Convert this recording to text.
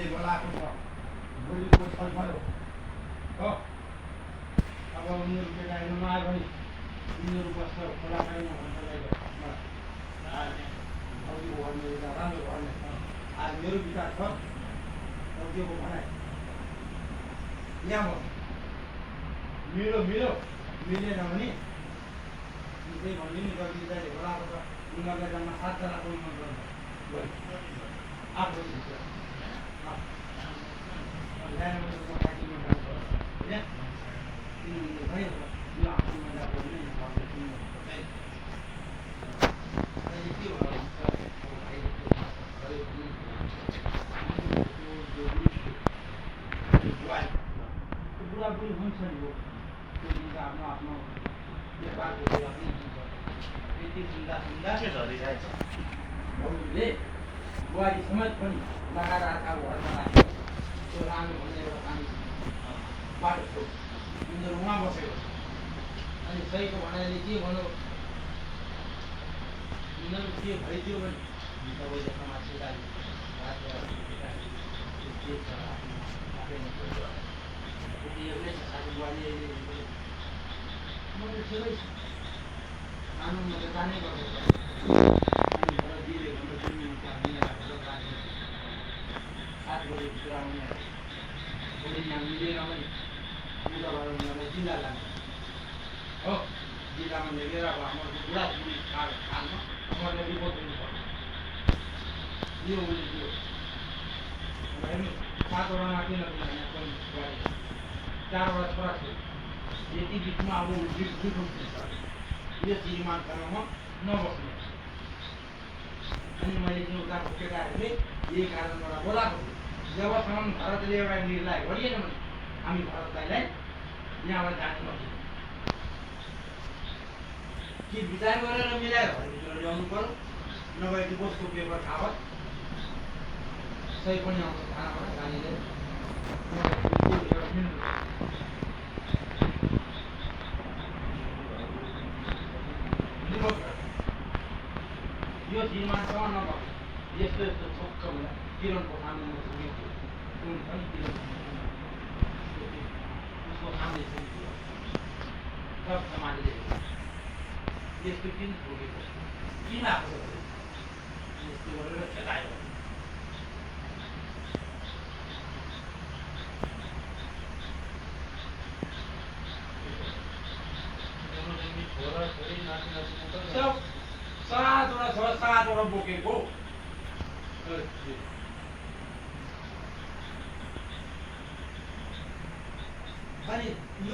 अहिले बोलाएको छ भोलिको छलफल हो अब उनीहरू केटाहरू नआयो भने उनीहरू बस्छ खोला छैन भन्नलाई राम्रो गर्ने आज मेरो विचार छ औद्योगको भनाइ यहाँ मिलो मिलेन भने त्यही भन्ने नि गल्तीले बोलाएको छ उनीहरूलाई जम्मा 7 जनाको मन गर्नु आफ्नो बुढाबुढी हुन्छ नि हो त्यो दिन आफ्नो आफ्नो व्यापारको सेवा पनि दिन्छ त्यति सुन्दा झरिरहेछ बाबुले बुहारी समेत पनि लगाएर आएका घरमा राख्यो त्यो राम्रो भन्ने एउटा पानी बाटो थियो उनीहरू उहाँ बसेको अनि सहीको भनाइले के भन्यो उनीहरू के भइदियो भने तपाईँले समाज सिकाइ एउटै छ साथी बुहारी मैले सबै कानुनमा त जानै गर्छ मिलेन भने बुढाबाट उनीहरूलाई जिल्ला लान्छ हो जिल्लामा लगेर अब हाम्रो बुढाबुढी हाल्न उनीहरूले रिपोर्ट दिनुपर्छ यो उसले दियो हेर्नु 7 वटा माथि नदिनु 4 वटा छोरा थियो यति बिचमा अब यो श्रीमानसँग म नबस्ने अनि मैले त्यो उताको केटाहरूले यही कारणबाट बोलाएको थिएँ जबसम्म भारतले एउटा निर्णय गरिएन भने हामी भारतलाई यहाँबाट जाने नदिन्छौँ कि विचार गरेर मिलाएर भित्र ल्याउनु पर्यो नभए डिभोर्सको पेपर खावत सही पनि आउँछ थानाबाट गालीले यो श्रीमानसँग नभए यस्तो यस्तो छोक्क हुँदा किरणको सामने उसको सामने सब समाजले यस्तो किन ठोकेको किन आएको यस्तो गरेर खेलायो सब 7 वटा बोकेको अनि यो